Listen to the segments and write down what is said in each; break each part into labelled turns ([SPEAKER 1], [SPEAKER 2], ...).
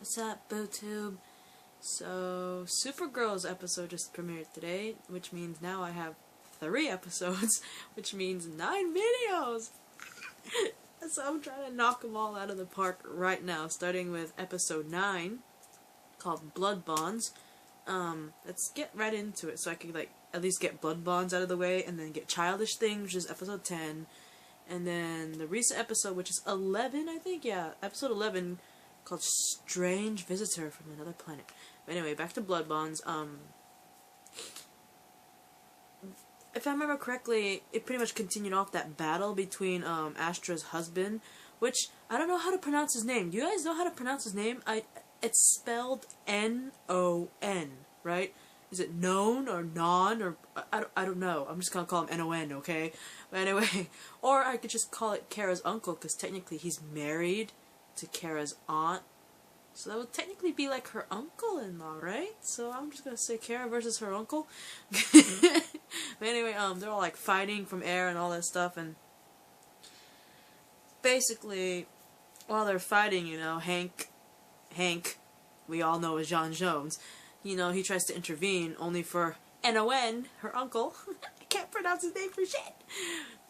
[SPEAKER 1] What's up, BooTube? So, Supergirl's episode just premiered today, which means now I have 3 episodes, which means 9 videos! So I'm trying to knock them all out of the park right now, starting with episode 9, called Blood Bonds. Let's get right into it so I can, at least get Blood Bonds out of the way, and then get Childish Things, which is episode 10, and then the recent episode, which is 11, I think? Yeah, episode 11, called Strange Visitor from Another Planet. But anyway, back to Blood Bonds. If I remember correctly, it pretty much continued off that battle between Astra's husband, which I don't know how to pronounce his name. Do you guys know how to pronounce his name? It's spelled N-O-N, right? Is it known or non or I don't know. I'm just gonna call him N-O-N, okay? But anyway, or I could just call it Kara's uncle, because technically he's married to Kara's aunt, so that would technically be like her uncle-in-law, right? So I'm just gonna say Kara versus her uncle. But anyway, they're all like fighting from air and all that stuff, and basically, while they're fighting, Hank, we all know as John Jones, he tries to intervene, only for N-O-N, her uncle, I can't pronounce his name for shit,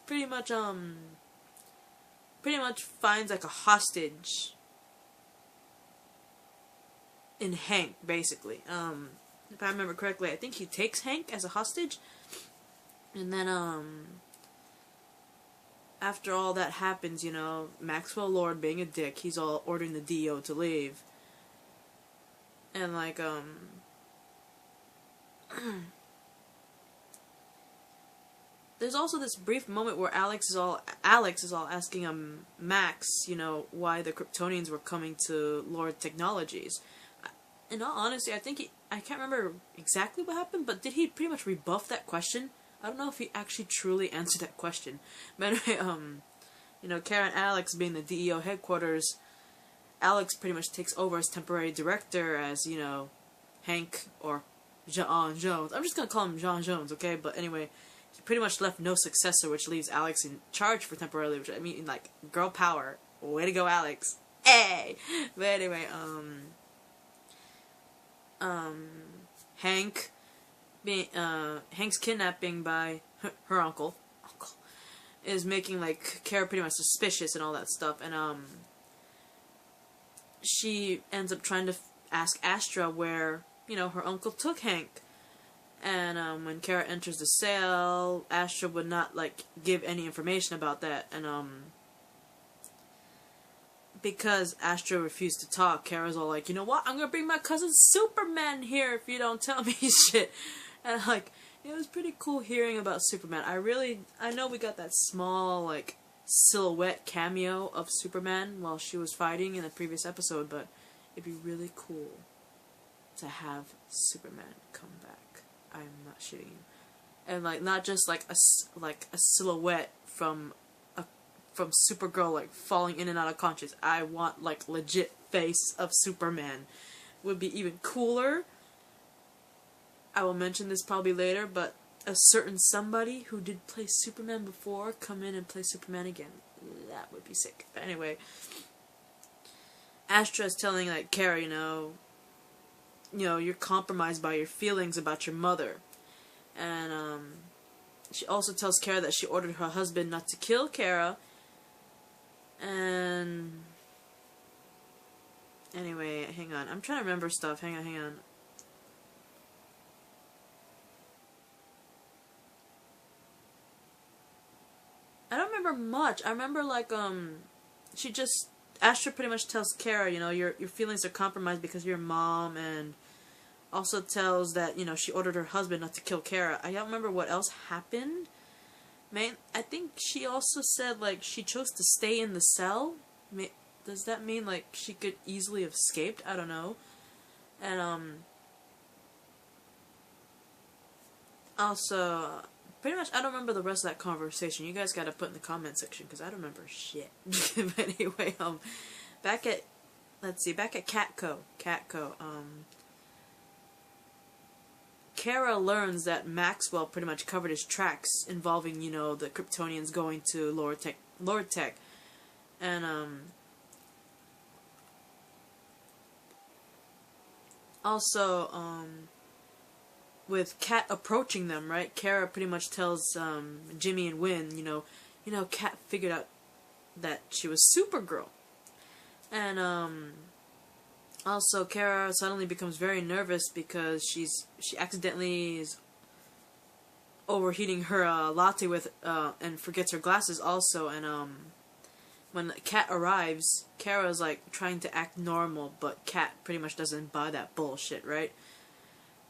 [SPEAKER 1] pretty much finds like a hostage in Hank, basically. If I remember correctly, I think he takes Hank as a hostage, and then after all that happens, Maxwell Lord being a dick, he's all ordering the DO to leave, and there's also this brief moment where Alex is all asking Max, why the Kryptonians were coming to Lord Technologies. In all honesty, I can't remember exactly what happened, but did he pretty much rebuff that question? I don't know if he actually truly answered that question. But anyway, Kara and Alex being the DEO headquarters, Alex pretty much takes over as temporary director as, Hank or John Jones. I'm just gonna call him John Jones, okay? But anyway, he pretty much left no successor, which leaves Alex in charge for temporarily, which I mean, girl power. Way to go, Alex. Hey! But anyway, Hank's kidnapping by her uncle is making, Kara pretty much suspicious and all that stuff, and, she ends up trying to ask Astra where, her uncle took Hank. And, when Kara enters the cell, Astra would not, give any information about that, and, because Astra refused to talk, Kara's all like, you know what, I'm gonna bring my cousin Superman here if you don't tell me shit. And, it was pretty cool hearing about Superman. I know we got that small, silhouette cameo of Superman while she was fighting in the previous episode, but it'd be really cool to have Superman come back. I'm not shitting you. And, not just, a silhouette from Supergirl, falling in and out of conscious. I want, legit face of Superman. Would be even cooler. I will mention this probably later, but a certain somebody who did play Superman before come in and play Superman again. That would be sick. But anyway, Astra is telling, Kara, you're compromised by your feelings about your mother. And, she also tells Kara that she ordered her husband not to kill Kara. And anyway, hang on. I'm trying to remember stuff. Hang on. I don't remember much. I remember Astra pretty much tells Kara, your feelings are compromised because of your mom, and also tells that, she ordered her husband not to kill Kara. I don't remember what else happened. I think she also said, she chose to stay in the cell. Does that mean, she could easily have escaped? I don't know. And, also, pretty much, I don't remember the rest of that conversation. You guys gotta put in the comment section, because I don't remember shit. But anyway, back at Catco. Kara learns that Maxwell pretty much covered his tracks involving, the Kryptonians going to Lord Tech. And, Also, with Kat approaching them, right? Kara pretty much tells Jimmy and Win, Kat figured out that she was Supergirl. And also Kara suddenly becomes very nervous because she accidentally is overheating her latte with and forgets her glasses also. And when Kat arrives, Kara's like trying to act normal, but Kat pretty much doesn't buy that bullshit, right?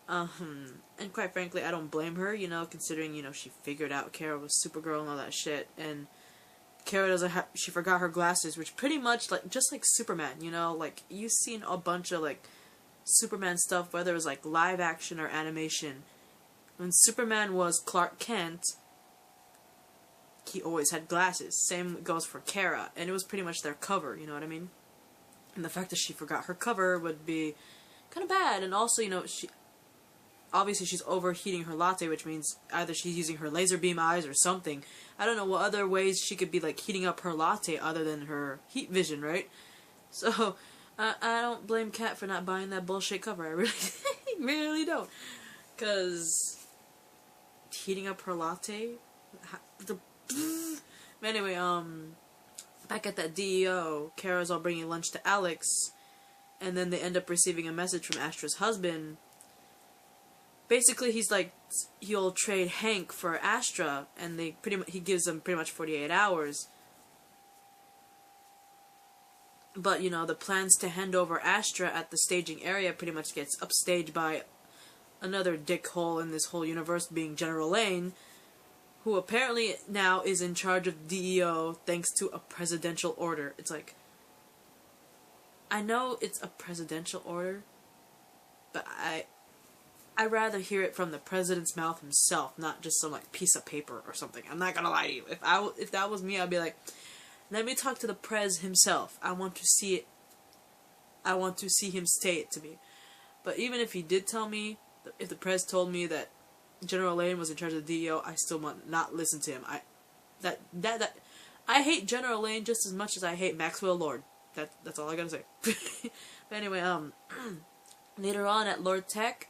[SPEAKER 1] And quite frankly, I don't blame her, considering, she figured out Kara was Supergirl and all that shit, and Kara doesn't have, she forgot her glasses, which pretty much, like, just like Superman, like, you've seen a bunch of, like, Superman stuff, whether it was, like, live action or animation. When Superman was Clark Kent, he always had glasses. Same goes for Kara, and it was pretty much their cover, you know what I mean? And the fact that she forgot her cover would be kind of bad, and also, obviously she's overheating her latte, which means either she's using her laser beam eyes or something. I don't know what other ways she could be, like, heating up her latte other than her heat vision, right? So, I don't blame Kat for not buying that bullshit cover. I really, really don't. Because heating up her latte? Anyway, back at that DEO, Kara's all bringing lunch to Alex, and then they end up receiving a message from Astra's husband. Basically, he's like, he'll trade Hank for Astra, and he gives them pretty much 48 hours. But, the plans to hand over Astra at the staging area pretty much gets upstaged by another dickhole in this whole universe, being General Lane, who apparently now is in charge of DEO thanks to a presidential order. It's like, I know it's a presidential order, but I'd rather hear it from the president's mouth himself, not just some, like, piece of paper or something. I'm not gonna lie to you. If that was me, I'd be like, let me talk to the prez himself. I want to see it. I want to see him say it to me. But even if he did tell me, if the prez told me that General Lane was in charge of the DEO, I still want not listen to him. I hate General Lane just as much as I hate Maxwell Lord. That's all I gotta say. But anyway, later on at Lord Tech,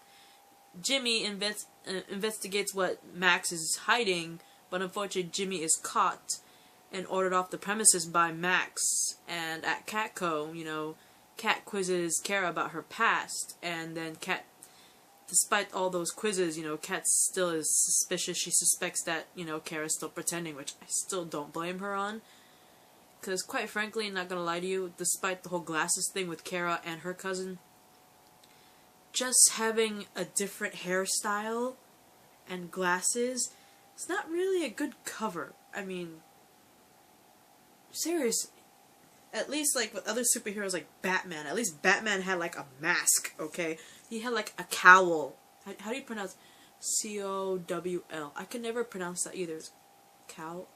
[SPEAKER 1] Jimmy investigates what Max is hiding, but unfortunately Jimmy is caught and ordered off the premises by Max. And at Catco, Kat quizzes Kara about her past, and then Kat, despite all those quizzes, Kat still is suspicious. She suspects that, Kara's still pretending, which I still don't blame her on. Because, quite frankly, not gonna lie to you, despite the whole glasses thing with Kara and her cousin, just having a different hairstyle and glasses, it's not really a good cover. I mean, serious. At least, like, with other superheroes like Batman, at least Batman had, like, a mask, okay? He had, like, a cowl. How do you pronounce C-O-W-L? I can never pronounce that either. Cowl?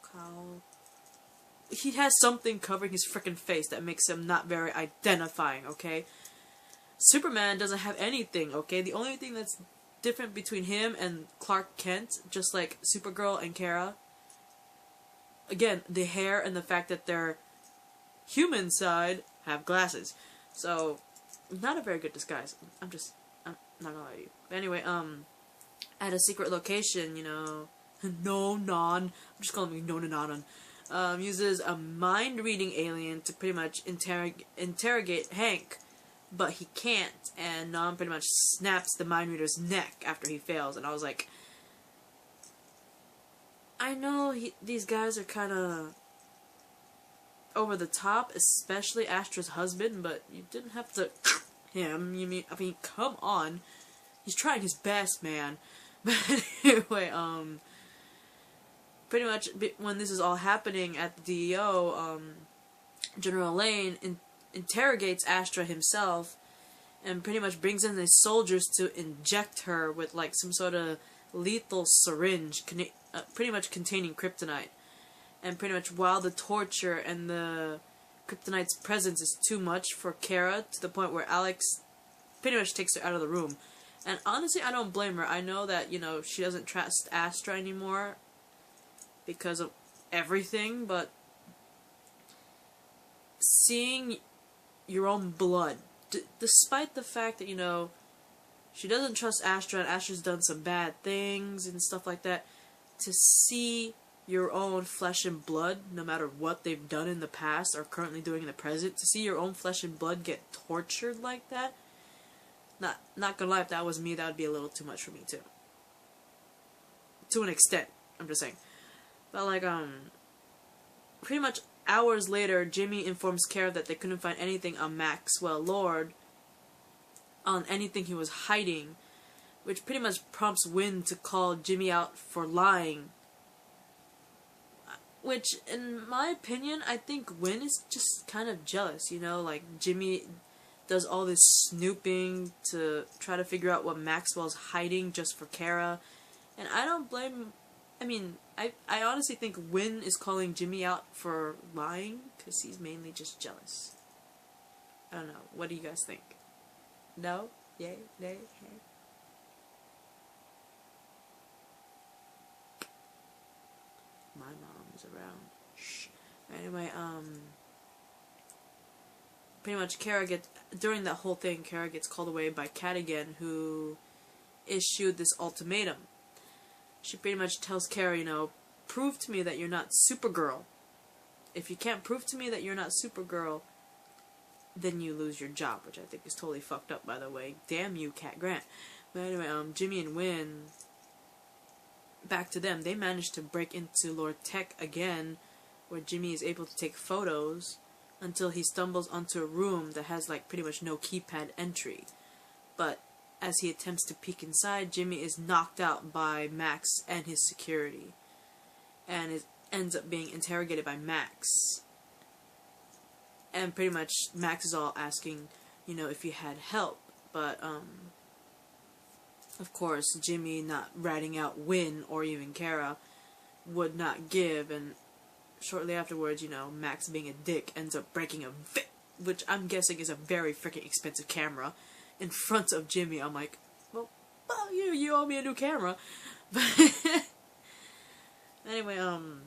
[SPEAKER 1] He has something covering his frickin' face that makes him not very identifying, okay? Superman doesn't have anything, okay? The only thing that's different between him and Clark Kent, just like Supergirl and Kara, again, the hair and the fact that their human side have glasses. So, not a very good disguise. I'm not gonna lie to you. But anyway, at a secret location, I'm just calling me Nonanon, uses a mind-reading alien to pretty much interrogate Hank, but he can't, and Non pretty much snaps the mind reader's neck after he fails, and I was like, I know these guys are kind of over the top, especially Astra's husband, but you didn't have to him. I mean, come on. He's trying his best, man. But anyway, pretty much when this is all happening at the DEO, General Lane interrogates Astra himself and pretty much brings in his soldiers to inject her with, like, some sort of lethal syringe pretty much containing kryptonite. And pretty much while the torture and the kryptonite's presence is too much for Kara, to the point where Alex pretty much takes her out of the room. And honestly, I don't blame her. I know that, she doesn't trust Astra anymore because of everything, but seeing your own blood, despite the fact that, she doesn't trust Astra, and Astra's done some bad things and stuff like that. To see your own flesh and blood, no matter what they've done in the past or currently doing in the present, to see your own flesh and blood get tortured like that, not gonna lie, if that was me, that would be a little too much for me too. To an extent, I'm just saying. But like, pretty much hours later, Jimmy informs Kara that they couldn't find anything on Maxwell Lord, on anything he was hiding, which pretty much prompts Wynn to call Jimmy out for lying. Which, in my opinion, I think Wynn is just kind of jealous, you know, like Jimmy does all this snooping to try to figure out what Maxwell's hiding just for Kara, and I don't blame, I mean, I honestly think Wynn is calling Jimmy out for lying, because he's mainly just jealous. I don't know, what do you guys think? No? Yay? Nay? Hey? My mom is around. Shh. Anyway, pretty much during that whole thing, Kara gets called away by Kat again, who issued this ultimatum. She pretty much tells Kara, you know, prove to me that you're not Supergirl. If you can't prove to me that you're not Supergirl, then you lose your job, which I think is totally fucked up, by the way. Damn you, Cat Grant. But anyway, Jimmy and Wynn, back to them, they managed to break into Lord Tech again, where Jimmy is able to take photos until he stumbles onto a room that has like pretty much no keypad entry. But as he attempts to peek inside, Jimmy is knocked out by Max and his security, and ends up being interrogated by Max. And pretty much Max is all asking, you know, if he had help, but of course Jimmy, not ratting out Wynn or even Kara, would not give, and shortly afterwards, you know, Max, being a dick, ends up breaking which I'm guessing is a very freaking expensive camera, in front of Jimmy. I'm like, well you owe me a new camera. But anyway, I'm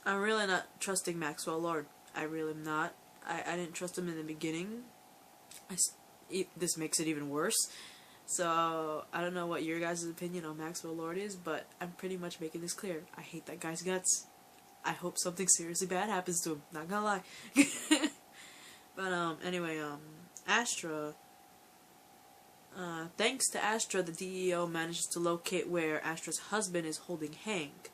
[SPEAKER 1] really not trusting Maxwell Lord. I really am not. I didn't trust him in the beginning. This makes it even worse. So, I don't know what your guys' opinion on Maxwell Lord is, but I'm pretty much making this clear. I hate that guy's guts. I hope something seriously bad happens to him. Not gonna lie. But, anyway, Astra, thanks to Astra, the DEO manages to locate where Astra's husband is holding Hank.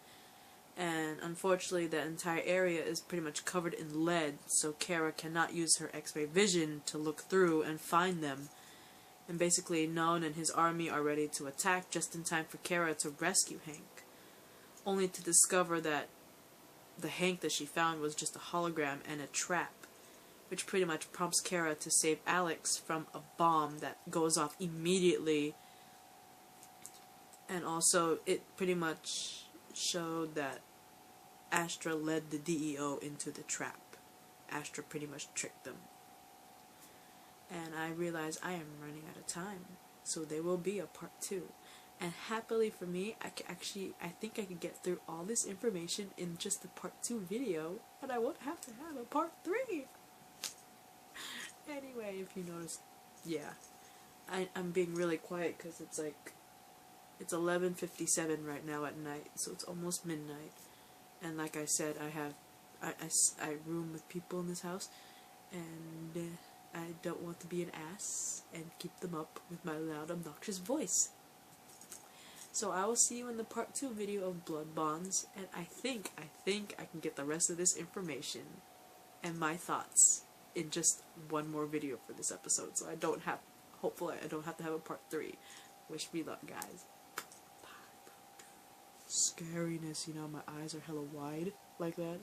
[SPEAKER 1] And unfortunately, the entire area is pretty much covered in lead, so Kara cannot use her X-ray vision to look through and find them. And basically, Non and his army are ready to attack just in time for Kara to rescue Hank, only to discover that the Hank that she found was just a hologram and a trap, which pretty much prompts Kara to save Alex from a bomb that goes off immediately. And also, it pretty much showed that Astra led the DEO into the trap. Astra pretty much tricked them. And I realize I am running out of time, so there will be a part 2. And happily for me, I think I can get through all this information in just the part 2 video, and I won't have to have a part 3. Anyway, if you notice, yeah, I'm being really quiet because it's like, it's 11:57 right now at night, so it's almost midnight. And like I said, I room with people in this house, and I don't want to be an ass and keep them up with my loud, obnoxious voice. So I will see you in the part 2 video of Blood Bonds, and I think I can get the rest of this information and my thoughts in just one more video for this episode, so hopefully I don't have to have a part 3. Wish me luck, guys. Bye. Scariness, you know, my eyes are hella wide, like that.